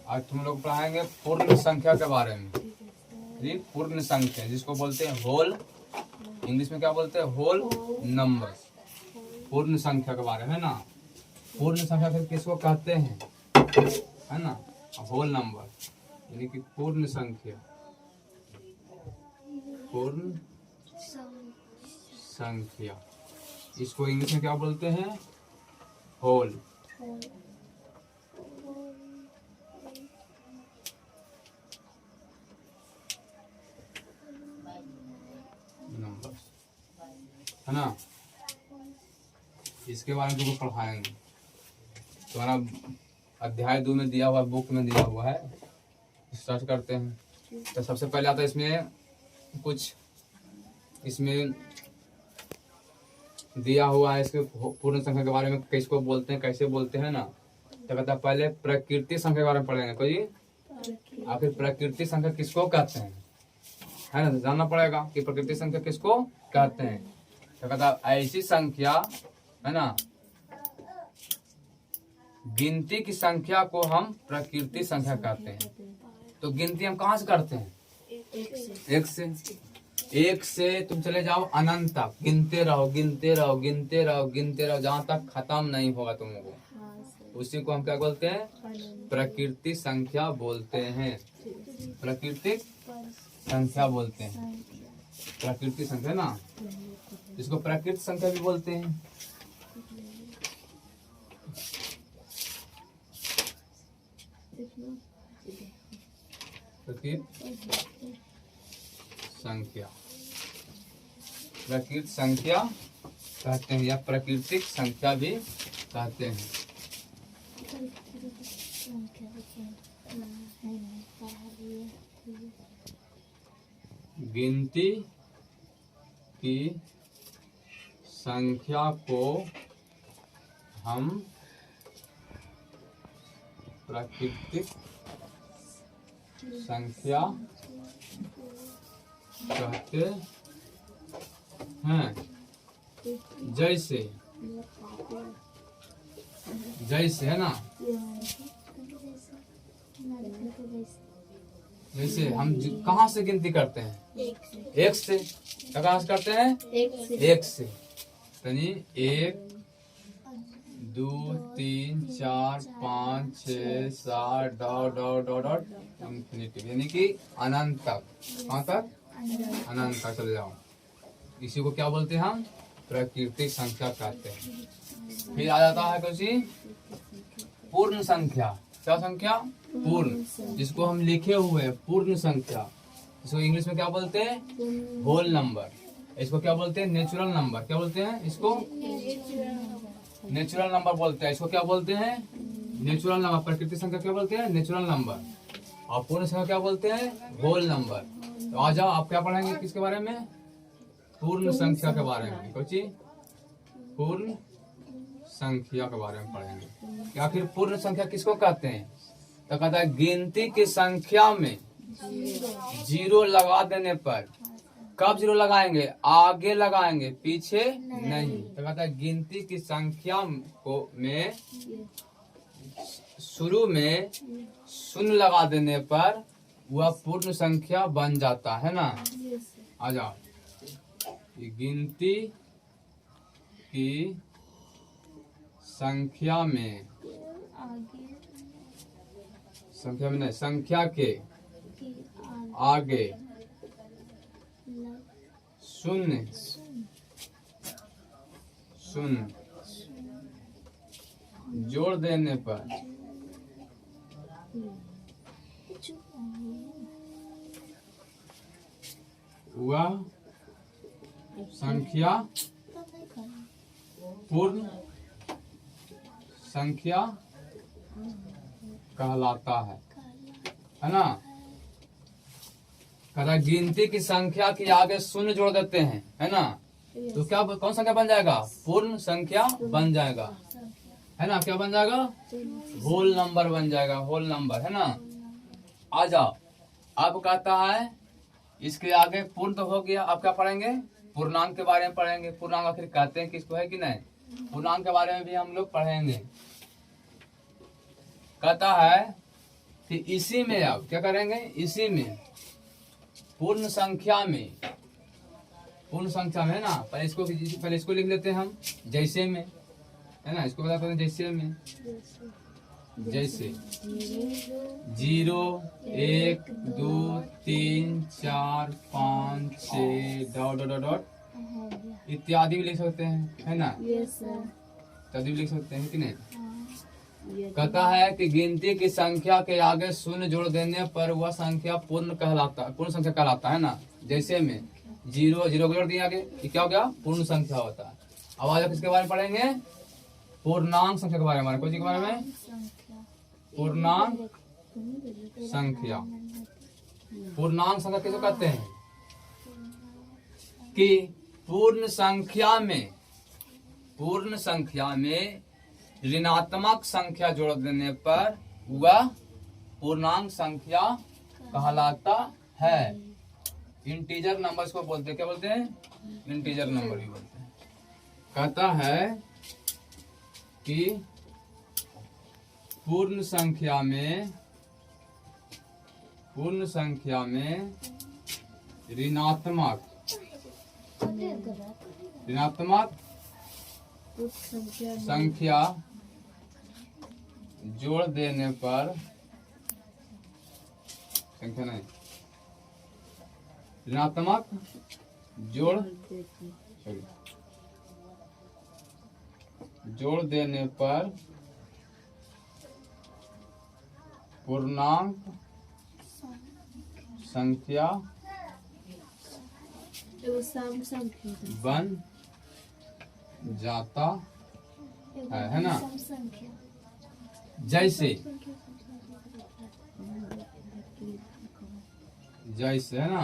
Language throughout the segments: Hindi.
आज तुम लोग पढ़ाएंगे पूर्ण संख्या के बारे में। जी, पूर्ण संख्या जिसको बोलते हैं होल, इंग्लिश में क्या बोलते हैं? Whole number. पूर्ण संख्या के बारे में, है ना। पूर्ण संख्या फिर किसको कहते हैं, है ना? होल नंबर यानी कि पूर्ण संख्या। पूर्ण संख्या इसको इंग्लिश में क्या बोलते हैं? होल नंबर, है ना। इसके बारे में तुमको पढ़ाएंगे। तुम्हारा अध्याय 2 में दिया हुआ, बुक में दिया हुआ है। स्टार्ट करते हैं। तो सबसे पहले आता है इसमें कुछ, इसमें दिया हुआ है इसके पूर्ण संख्या के बारे में, किसको बोलते हैं, कैसे बोलते हैं ना। तो कहता है पहले प्रकृति संख्या के बारे में पढ़ेंगे। कोई आखिर प्रकृति संख्या किसको कहते हैं, है ना। जानना पड़ेगा कि प्रकृति संख्या किसको कहते हैं। तो कहता है ऐसी संख्या, है ना, गिनती की संख्या को हम प्रकृति संख्या कहते हैं। तो गिनती हम कहाँ से करते हैं? एक से तुम चले जाओ अनंत तक, गिनते रहो गिनते रहो गिनते रहो गिनते रहो, जहाँ तक खत्म नहीं होगा तुमको। उसी को हम क्या बोलते हैं? प्रकृति संख्या बोलते हैं। प्राकृतिक संख्या बोलते हैं। प्राकृतिक संख्या ना, इसको प्राकृतिक संख्या भी बोलते हैं। संख्या प्राकृतिक संख्या कहते हैं या प्राकृतिक संख्या भी कहते हैं। गिनती की संख्या को हम प्राकृतिक संख्या कहते हैं। जैसे जैसे, है ना, जैसे हम कहाँ से गिनती करते हैं? एक से। कहाँ से करते हैं? एक से। यानी 1 2 3 4 5 6 7 डॉट इंफिनिटी, यानी कि अनंत तक। कहाँ तक? अनंत तक चले जाओ। इसी को क्या बोलते हैं हम? प्राकृतिक संख्या कहते हैं। फिर आ जाता है कुछ पूर्ण संख्या। क्या संख्या? पूर्ण, जिसको हम लिखे हुए हैं पूर्ण संख्या। इसको इंग्लिश में क्या बोलते हैं? Whole number. इसको क्या बोलते हैं? Natural number. क्या बोलते हैं इसको? नेचुरल नंबर बोलते हैं। इसको क्या बोलते हैं? Natural number. प्राकृतिक संख्या क्या बोलते हैं? Natural number. और पूर्ण संख्या क्या बोलते हैं? Whole number. तो आ जाओ, आप क्या पढ़ेंगे किसके बारे में? पूर्ण संख्या के बारे में। कुछ पूर्ण संख्या के बारे में पढ़ेंगे कि आखिर पूर्ण संख्या किसको कहते हैं। तो कहता है गिनती की संख्या में जीरो लगा देने पर। कब जीरो लगाएंगे? आगे लगाएंगे, पीछे नहीं। तो कहता है गिनती की संख्या को में शुरू में शून्य लगा देने पर वह पूर्ण संख्या बन जाता है ना। आ जाओ, गिनती की संख्या में नहीं, संख्या के आगे शून्य जोड़ देने पर वह संख्या पूर्ण संख्या कहलाता है ना। कहता है गिनती की संख्या के आगे शून्य जोड़ देते हैं, है ना, तो क्या कौन संख्या बन जाएगा? पूर्ण संख्या बन जाएगा, है ना। क्या बन जाएगा? होल नंबर बन जाएगा, होल नंबर, है ना। आ जाओ, अब कहता है इसके आगे पूर्ण तो हो गया। अब क्या पढ़ेंगे? पूर्णांक के बारे में पढ़ेंगे। पूर्णांक आखिर कहते हैं किसको, है कि नहीं। पूर्णांक के बारे में भी हम लोग पढ़ेंगे। कहता है तो इसी में अब क्या करेंगे, इसी में पूर्ण संख्या में, पूर्ण संख्या में है ना, पहले इसको लिख लेते हैं हम जैसे में, है ना, इसको बताते हैं जैसे में, जैसे 0 1 2 3 4 5 6 डॉट डॉट डॉट इत्यादि भी लिख सकते हैं, है ना, इत्यादि भी लिख सकते हैं कि नहीं। कहता है कि गिनती की संख्या के आगे शून्य जोड़ देने पर वह संख्या पूर्ण संख्या कहलाता है ना। जैसे में 0 0 जोड़ दिए आगे, ये क्या हो गया, पूर्ण संख्या होता है। अब आज किसके बारे में पढ़ेंगे, पूर्णांक संख्या के बारे में। कौन सी के बारे में, पूर्णांक संख्या। पूर्णांक संख्या किसे कहते हैं कि पूर्ण संख्या में ऋणात्मक संख्या जोड़ देने पर वह पूर्णांक संख्या कहलाता है। इंटीजर नंबर्स को बोलते हैं, क्या बोलते हैं, इंटीजर नंबर भी बोलते हैं। कहता है कि पूर्ण संख्या में ऋणात्मक संख्या जोड़ देने पर, संख्या नहीं, ऋणात्मक जोड़ देने पर पूर्णांक संख्या बन जाता है ना। जैसे है ना,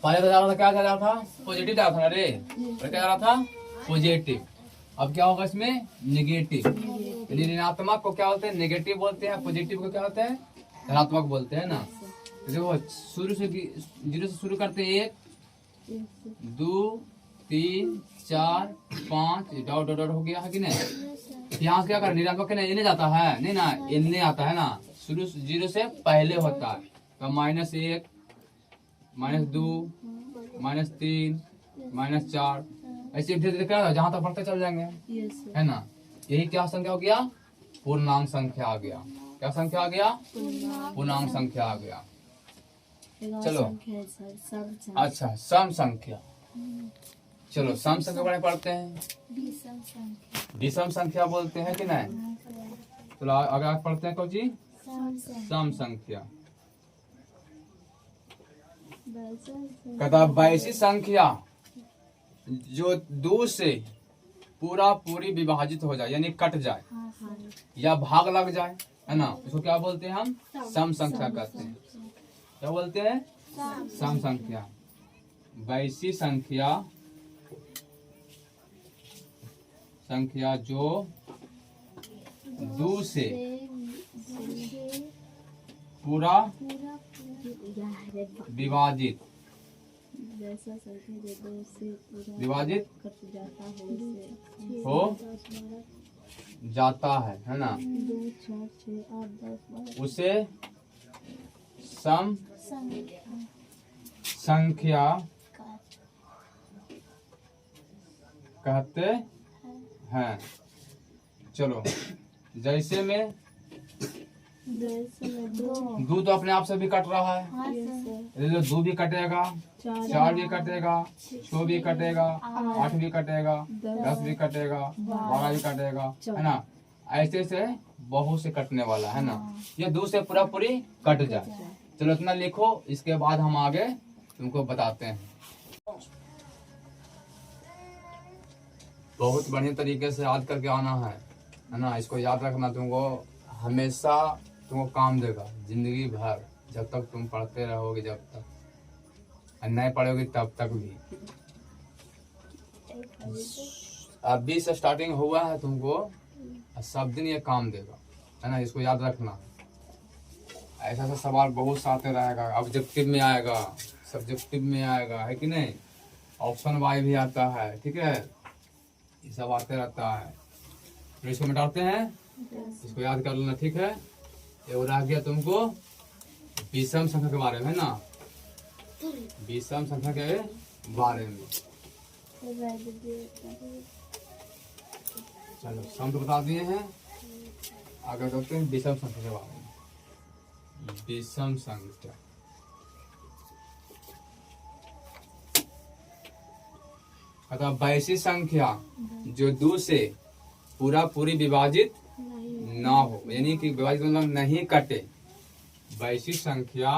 पहले तो जा रहा था, क्या जा रहा था, पॉजिटिव जा रहा था, अरे क्या जा रहा था, पॉजिटिव। अब क्या होगा इसमें, नेगेटिव। ऋणात्मक को क्या बोलते हैं, नेगेटिव बोलते हैं, पॉजिटिव को क्या होता है, धनात्मक बोलते हैं ना। देखो शुरू से 0 से शुरू करते हैं, 1 2 3 4 5 डॉट डॉट डॉट हो गया है कि नहीं। यहाँ क्या कर, ऋणात्मक के नहीं जाता है, नहीं ना, इनने आता है ना, शुरू 0 से पहले होता है। तो -1 -2 -3 -4 ऐसे धीरे धीरे क्या, जहाँ तक बढ़ते चल जाएंगे, है ना। यही क्या संख्या हो गया, पूर्णांक संख्या आ गया। क्या संख्या आ गया, पूर्णांक संख्या आ गया। चलो अच्छा, सम संख्या। चलो सम संख्या के बारे में पढ़ते हैं। विषम संख्या बोलते हैं कि नहीं। चलो आगे पढ़ते हैं, कौन जी, सम संख्या। कहता वैसी संख्या जो 2 से पूरी विभाजित हो जाए, यानी कट जाए या भाग लग जाए, है ना, इसको क्या बोलते हैं हम, सम संख्या कहते हैं। क्या बोलते हैं, सम संख्या। वैसी संख्या जो 2 से पूरा विभाजित हो जाता है ना, उसे सम संख्या कहते हैं। चलो जैसे में 2 तो अपने आप से भी कट रहा है, 2 भी कटेगा, 4 भी कटेगा, 6 भी कटेगा, 8 भी कटेगा, 10 भी कटेगा, 12 भी कटेगा, है ना। ऐसे से बहुत से कटने वाला है ना। ये 2 से पूरी कट जाए। चलो इतना लिखो, इसके बाद हम आगे तुमको बताते हैं। बहुत बढ़िया तरीके से याद करके आना है ना। इसको याद रखना, तुमको हमेशा तुमको काम देगा जिंदगी भर, जब तक तुम पढ़ते रहोगे, जब तक नहीं पढ़ोगे तब तक भी। अभी से स्टार्टिंग हुआ है तुमको, सब दिन ये काम देगा, है ना। इसको याद रखना। ऐसा सा सवाल बहुत से आते रहेगा, ऑब्जेक्टिव में आएगा, सब्जेक्टिव में आएगा, है कि नहीं, ऑप्शन वाई भी आता है, ठीक है, ये सब आते रहता है। तो इसको मिटाते हैं, इसको याद कर लेना, ठीक है। ये रह गया तुमको विषम संख्या के बारे में, है ना, विषम संख्या के बारे में। चलो सम तो बता दिए हैं, आगे करते हैं विषम संख्या के बारे में। विषम संख्या अर्थात वैसी संख्या जो 2 से पूरी विभाजित ना हो, यानी कि विभाजित मतलब नहीं कटे। वैसी संख्या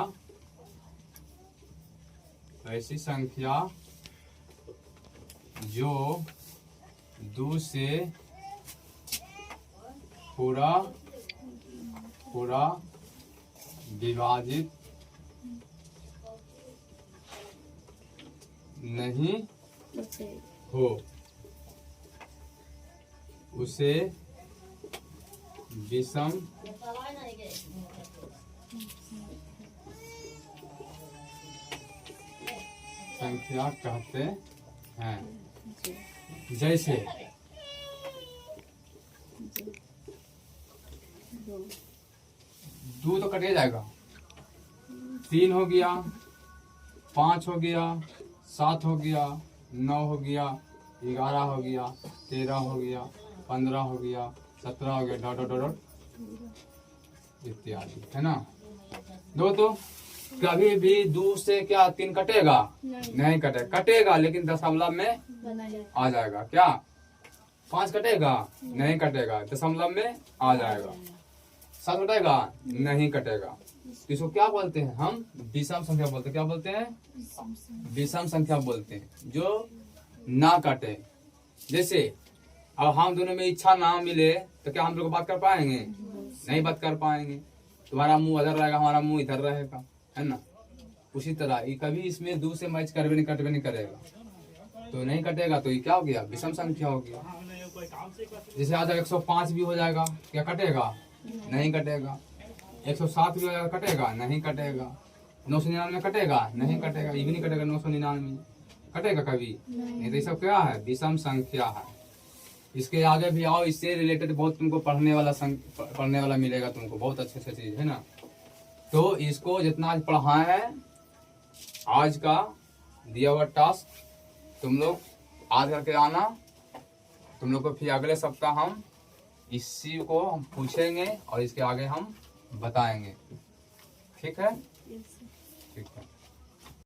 जो 2 से पूरा विभाजित नहीं हो, उसे विषम संख्या कहते हैं। जैसे 2 तो कटे जाएगा, 3 हो गया, 5 हो गया, 7 हो गया, 9 हो गया, 11 हो गया, 13 हो गया, 15 हो गया, 17 हो गया, डॉट डॉट डॉट इत्यादि, है ना। तो कभी भी 2 से क्या 3 कटेगा? नहीं कटेगा, लेकिन दशमलव में आ जाएगा। क्या 5 कटेगा? नहीं कटेगा, दशमलव में आ जाएगा। 7 कटेगा? नहीं कटेगा। इसको क्या बोलते हैं हम? विषम संख्या बोलते हैं। क्या बोलते हैं? विषम संख्या बोलते हैं, जो ना कटे। जैसे अब हम दोनों में इच्छा ना मिले तो क्या हम लोग बात कर पाएंगे? नहीं बात कर पाएंगे। तुम्हारा मुंह इधर रहेगा, हमारा मुंह इधर रहेगा, है ना। उसी तरह ये कभी इसमें 2 से मैच कटवे नहीं करेगा, तो नहीं कटेगा, तो ये क्या हो गया? विषम संख्या हो गया। जैसे आज 105 भी हो जाएगा, क्या कटेगा? नहीं कटेगा। 107 भी हो जाएगा, कटेगा? नहीं कटेगा। 999 कटेगा? नहीं कटेगा। ये भी नहीं कटेगा, 999 कटेगा कभी नहीं। तो ये सब क्या है? विषम संख्या है। इसके आगे भी आओ, इससे रिलेटेड बहुत तुमको पढ़ने वाला मिलेगा तुमको, बहुत अच्छे चीज है ना। तो इसको जितना आज पढ़ाए हैं, आज का दिया हुआ टास्क तुम लोग आज करके आना। तुम लोग को फिर अगले सप्ताह हम इसी को हम पूछेंगे और इसके आगे हम बताएंगे। ठीक है? ठीक है।